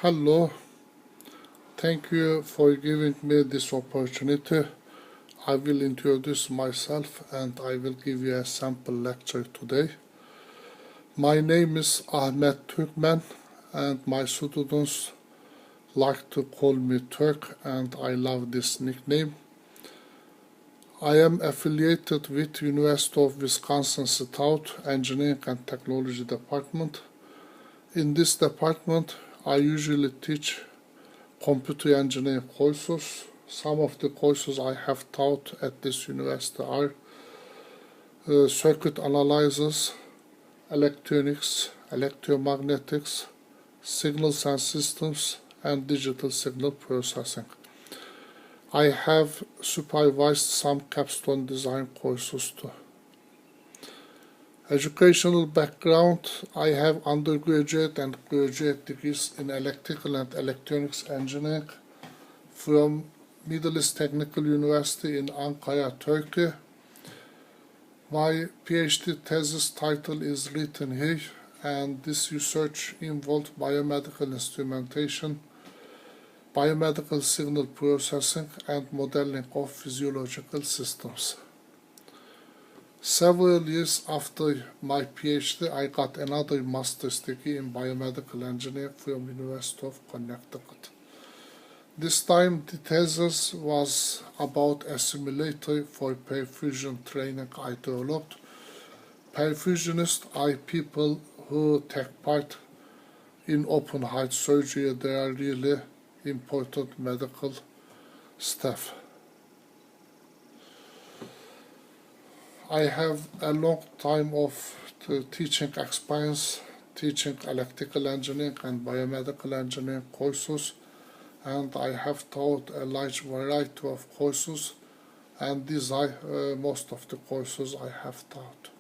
Hello, thank you for giving me this opportunity. I will introduce myself and I will give you a sample lecture today. My name is Ahmet Türkmen and my students like to call me Turk and I love this nickname. I am affiliated with University of Wisconsin Stout Engineering and Technology Department. In this department, I usually teach computer engineering courses. Some of the courses I have taught at this university are circuit analysis, electronics, electromagnetics, signals and systems, and digital signal processing. I have supervised some capstone design courses too. Educational background, I have undergraduate and graduate degrees in electrical and electronics engineering from Middle East Technical University in Ankara, Turkey. My PhD thesis title is written here, and this research involved biomedical instrumentation, biomedical signal processing, and modeling of physiological systems. Several years after my PhD, I got another master's degree in biomedical engineering from University of Connecticut. This time the thesis was about a simulator for perfusion training I developed. Perfusionists are people who take part in open heart surgery. They are really important medical staff. I have a long time of teaching experience, teaching electrical engineering and biomedical engineering courses, and I have taught a large variety of courses, and these are most of the courses I have taught.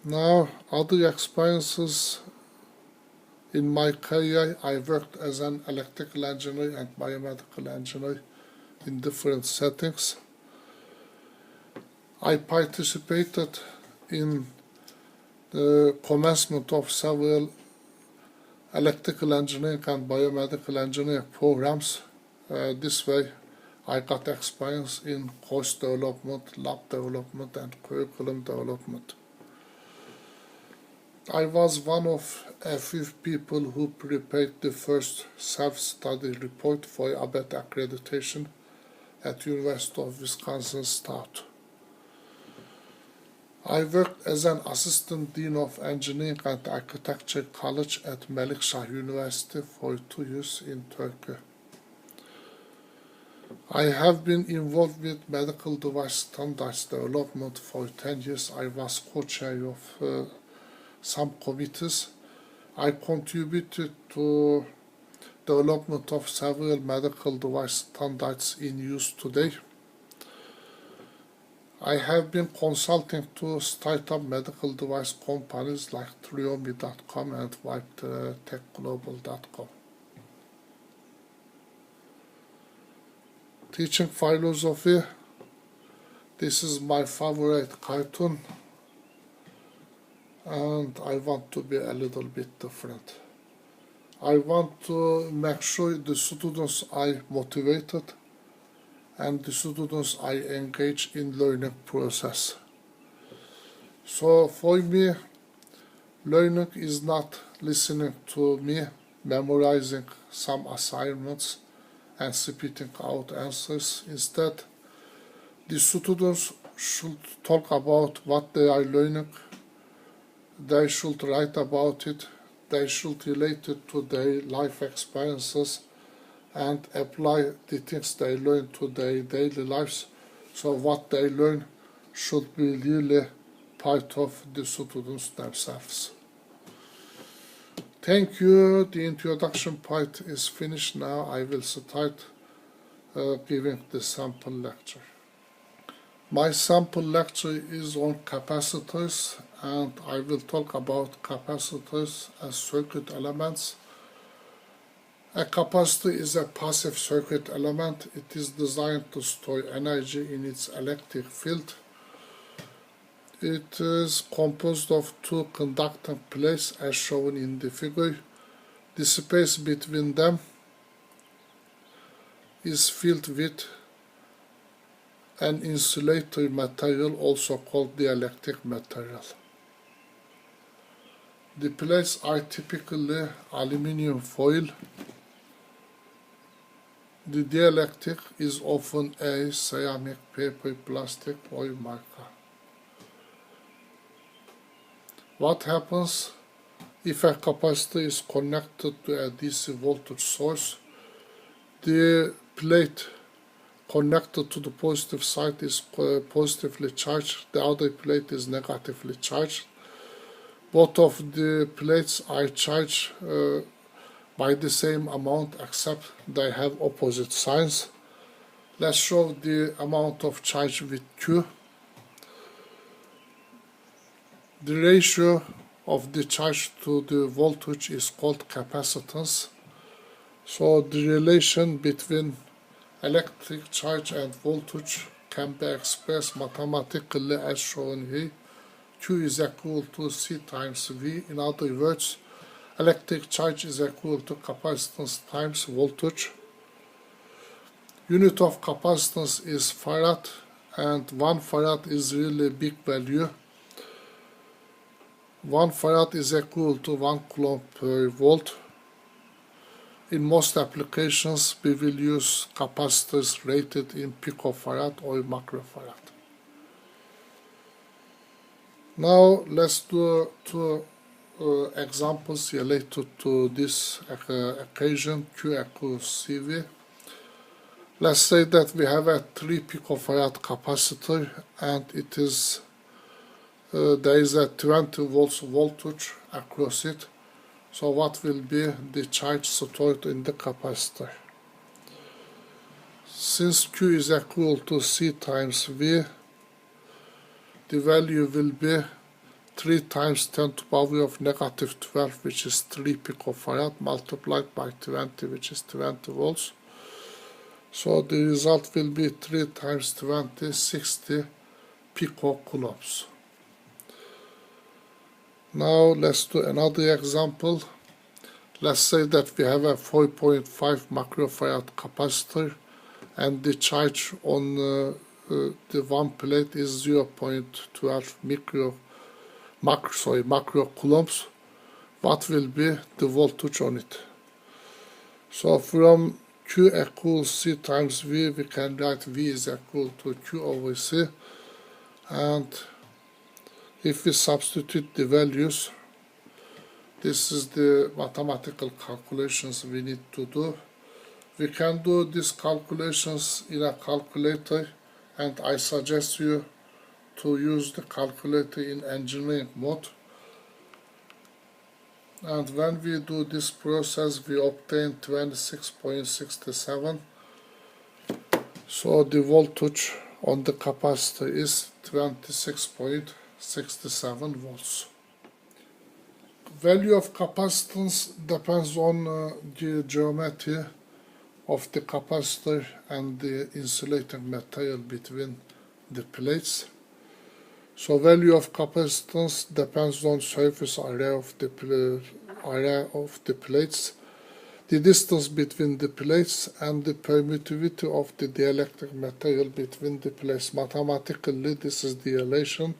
Now, other experiences in my career, I worked as an electrical engineer and biomedical engineer in different settings. I participated in the commencement of several electrical engineering and biomedical engineering programs. This way I got experience in course development, lab development, and curriculum development. I was one of a few people who prepared the first self-study report for ABET accreditation at University of Wisconsin Stout. I worked as an assistant dean of engineering and architecture college at Melikshah University for 2 years in Turkey. I have been involved with medical device standards development for 10 years. I was co-chair of some committees. I contributed to development of several medical device standards in use today. I have been consulting to startup medical device companies like Triomi.com and WipeTechGlobal.com. Teaching philosophy, this is my favorite cartoon, and I want to be a little bit different. I want to make sure the students are motivated and the students are engaged in learning process. So for me, learning is not listening to me, memorizing some assignments and spitting out answers. Instead, the students should talk about what they are learning. They should write about it. They should relate it to their life experiences and apply the things they learn to their daily lives. So what they learn should be really part of the students themselves. Thank you. The introduction part is finished now. I will start giving the sample lecture. My sample lecture is on capacitors, and I will talk about capacitors as circuit elements. A capacitor is a passive circuit element. It is designed to store energy in its electric field. It is composed of two conducting plates as shown in the figure. The space between them is filled with an insulator material, also called dielectric material. The plates are typically aluminum foil. The dielectric is often a ceramic, paper, plastic, or mica. What happens if a capacitor is connected to a DC voltage source? The plate connected to the positive side is positively charged, the other plate is negatively charged. Both of the plates are charged by the same amount, except they have opposite signs. Let's show the amount of charge with Q. The ratio of the charge to the voltage is called capacitance. So the relation between electric charge and voltage can be expressed mathematically as shown here. Q is equal to C times V. In other words, electric charge is equal to capacitance times voltage. Unit of capacitance is farad, and 1 farad is really big value. 1 farad is equal to 1 coulomb per volt. In most applications, we will use capacitors rated in picofarad or microfarad. Now let's do two examples related to this occasion, Q equals CV. Let's say that we have a 3 picofarad capacitor and it is there is a 20 volts voltage across it. So what will be the charge stored in the capacitor? Since Q is equal to C times V, the value will be 3 times 10 to the power of negative 12, which is 3 picofarad, multiplied by 20, which is 20 volts. So the result will be 3 times 20, 60 picocoulombs. Now let's do another example. Let's say that we have a 4.5 microfarad capacitor and the charge on the one plate is 0.12 microcoulombs. What will be the voltage on it? So from Q equals C times V, we can write V is equal to Q over C, and if we substitute the values, this is the mathematical calculations we need to do. We can do these calculations in a calculator, and I suggest you to use the calculator in engineering mode. And when we do this process, we obtain 26.67. So the voltage on the capacitor is 26.67 volts. Value of capacitance depends on the geometry of the capacitor and the insulating material between the plates. So value of capacitance depends on surface area of the plates, the distance between the plates, and the permittivity of the dielectric material between the plates. Mathematically, this is the relation.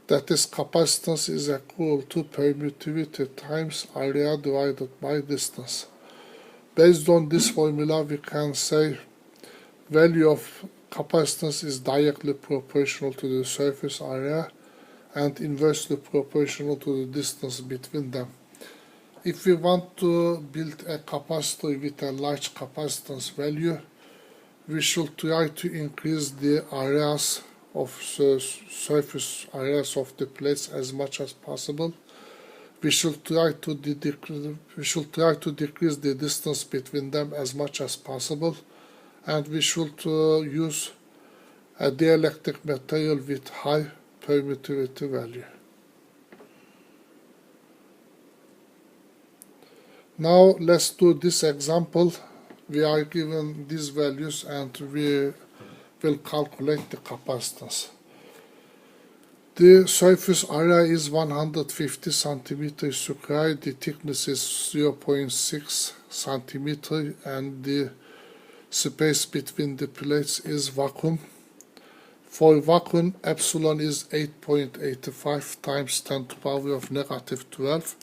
That is, capacitance is equal to permittivity times area divided by distance. Based on this formula, we can say value of capacitance is directly proportional to the surface area and inversely proportional to the distance between them. If we want to build a capacitor with a large capacitance value, we should try to increase the areas of surface areas of the plates as much as possible. We should try to decrease the distance between them as much as possible, and we should use a dielectric material with high permittivity value. Now let's do this example. We are given these values and we will calculate the capacitance. The surface area is 150 centimeters square, the thickness is 0.6 centimeter, and the space between the plates is vacuum. For vacuum, epsilon is 8.85 times 10 to the power of negative 12.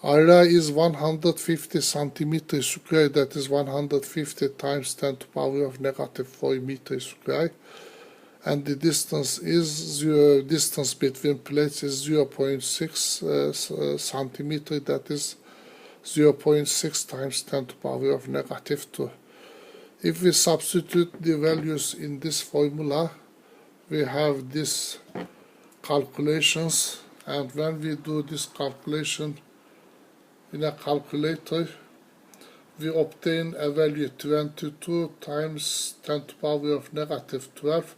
Area is 150 centimeters square, that is 150 times 10 to the power of negative 4 meters square. And the distance between plates is 0.6 centimeter, that is 0.6 times 10 to the power of negative 2. If we substitute the values in this formula, we have this calculations, and when we do this calculation in a calculator, we obtain a value 22 times 10 to the power of negative 12,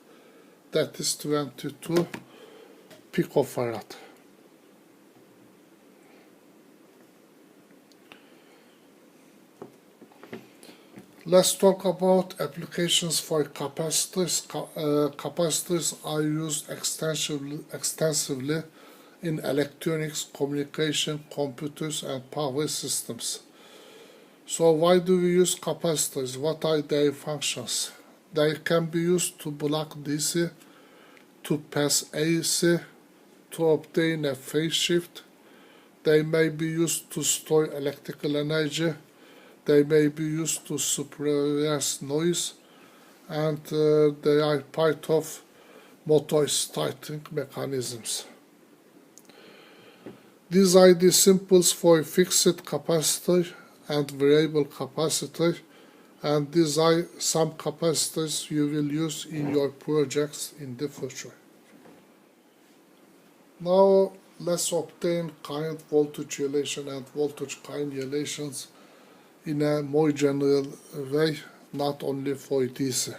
that is 22 picofarad. Let's talk about applications for capacitors. Capacitors are used extensively in electronics, communication, computers, and power systems. So why do we use capacitors? What are their functions? They can be used to block DC, to pass AC, to obtain a phase shift. They may be used to store electrical energy. They may be used to suppress noise, and they are part of motor starting mechanisms. These are the symbols for fixed capacitor and variable capacitor, and these are some capacitors you will use in your projects in the future. Now let's obtain current voltage relation and voltage current relations in a more general way, not only for DC.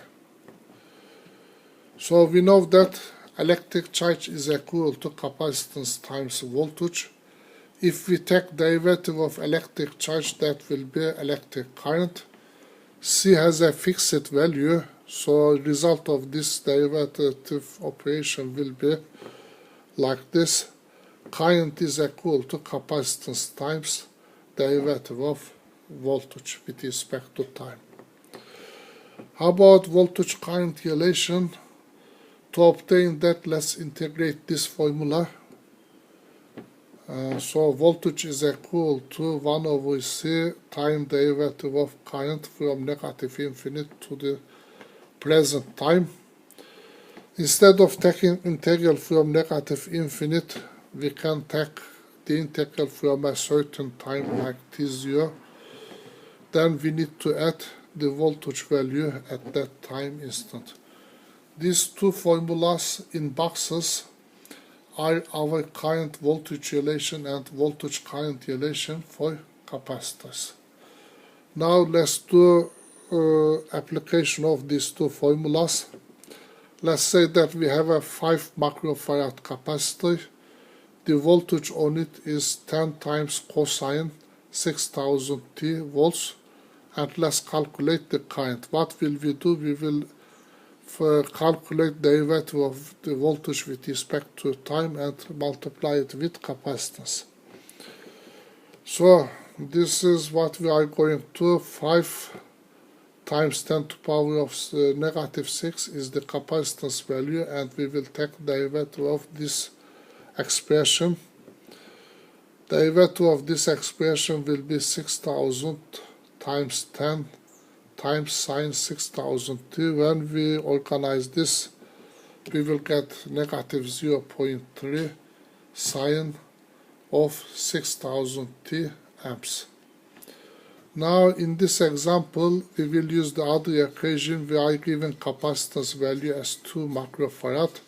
So we know that electric charge is equal to capacitance times voltage. If we take derivative of electric charge, that will be electric current. C has a fixed value, so result of this derivative operation will be like this. Current is equal to capacitance times derivative of voltage with respect to time. How about voltage current relation? To obtain that, let's integrate this formula. So voltage is equal to 1 over C time derivative of current from negative infinite to the present time. Instead of taking integral from negative infinite, we can take the integral from a certain time like t0. Then we need to add the voltage value at that time instant. These two formulas in boxes are our current voltage relation and voltage current relation for capacitors. Now let's do application of these two formulas. Let's say that we have a 5 microfarad capacitor. The voltage on it is 10 times cosine 6000 T volts, and let's calculate the current. What will we do? We will calculate the derivative of the voltage with respect to time and multiply it with capacitance. So this is what we are going to. 5 times 10 to the power of negative 6 is the capacitance value, and we will take derivative of this expression. Derivative of this expression will be 6000 times 10 times sine 6000 t. When we organize this, we will get negative 0.3 sine of 6000 t amps. Now in this example, we will use the other equation. We are given capacitance value as 2 microfarad.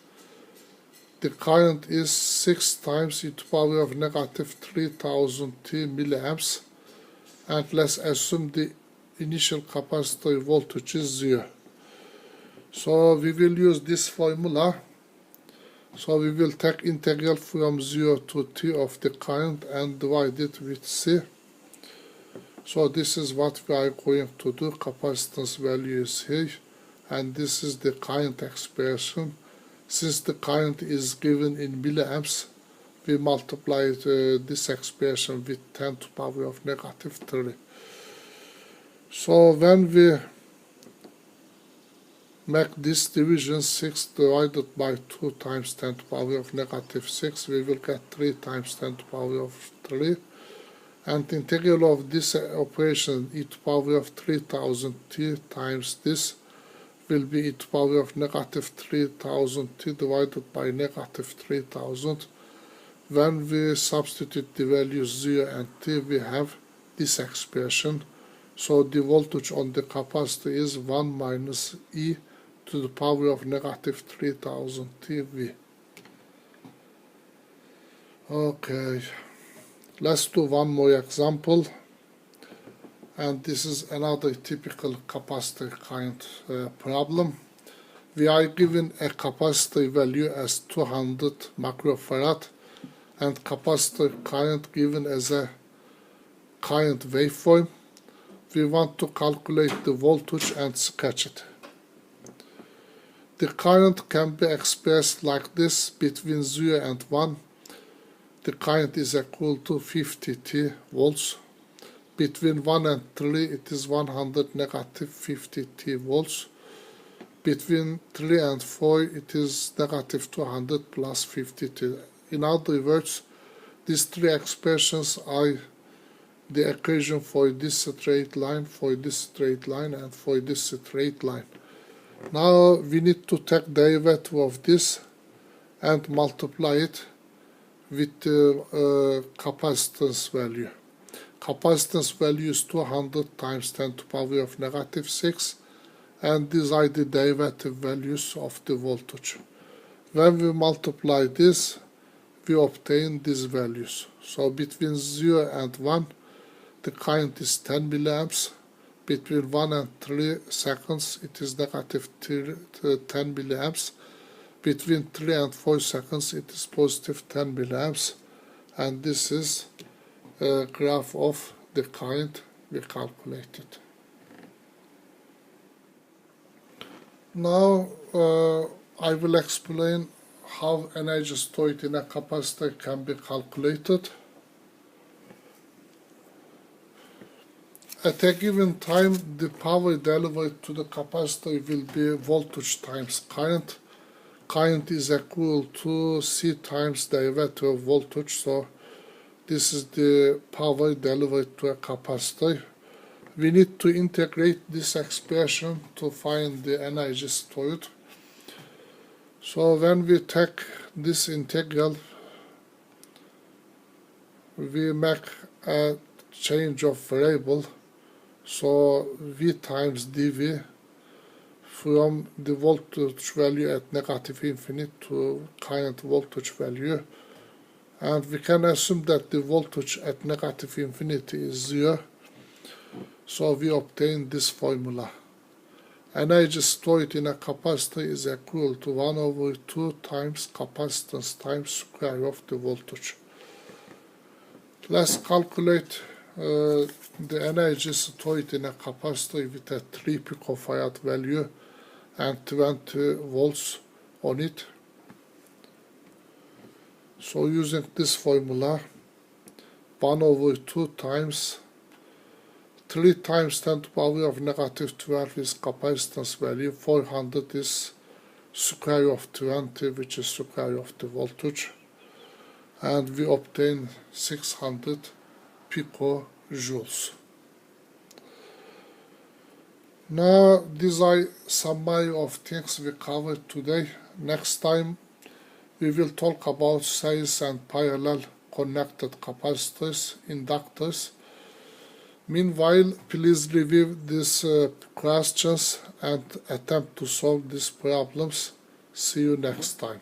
The current is 6 times e to the power of negative 3000 t milliamps, and let's assume the initial capacitor voltage is 0. So we will use this formula. So we will take integral from 0 to t of the current and divide it with C. So this is what we are going to do. Capacitance value is here, and this is the current expression. Since the current is given in milliamps, we multiply this expression with 10 to the power of negative 3. So when we make this division, 6 divided by 2 times 10 to the power of negative 6, we will get 3 times 10 to the power of 3. And integral of this operation, e to the power of 3000 t times this, will be e to the power of negative 3000 t divided by negative 3000. When we substitute the values 0 and t, we have this expression. So the voltage on the capacitor is 1 minus e to the power of negative 3000 TV. Okay, let's do one more example. And this is another typical capacitor current problem. We are given a capacitor value as 200 microfarad and capacitor current given as a current waveform. We want to calculate the voltage and sketch it. The current can be expressed like this: between 0 and 1, the current is equal to 50 t volts. Between 1 and 3, it is 100 negative 50 t volts. Between 3 and 4, it is negative 200 plus 50 t. In other words, these three expressions are the equation for this straight line, for this straight line, and for this straight line. Now we need to take derivative of this and multiply it with the capacitance value. Capacitance value is 200 times 10 to the power of negative 6, and these are the derivative values of the voltage. When we multiply this, we obtain these values. So between 0 and 1, the current is 10 milliamps. Between 1 and 3 seconds, it is negative 10 milliamps. Between 3 and 4 seconds, it is positive 10 milliamps. And this is a graph of the current we calculated. Now I will explain how energy stored in a capacitor can be calculated. At a given time, the power delivered to the capacitor will be voltage times current. Current is equal to C times derivative of voltage, so this is the power delivered to a capacitor. We need to integrate this expression to find the energy stored. So when we take this integral, we make a change of variable. So V times dV from the voltage value at negative infinity to current voltage value. And we can assume that the voltage at negative infinity is 0. So we obtain this formula. Energy stored in a capacitor is equal to 1 over 2 times capacitance times square of the voltage. Let's calculate the energy stored in a capacitor with a 3 picofarad value and 20 volts on it. So using this formula, 1 over 2 times 3 times 10 to the power of negative 12 is capacitance value, 400 is square of 20, which is square of the voltage, and we obtain 600 picojoules. Now these are summary of things we covered today. Next time we will talk about series and parallel connected capacitors, inductors. Meanwhile, please review these questions and attempt to solve these problems. See you next time.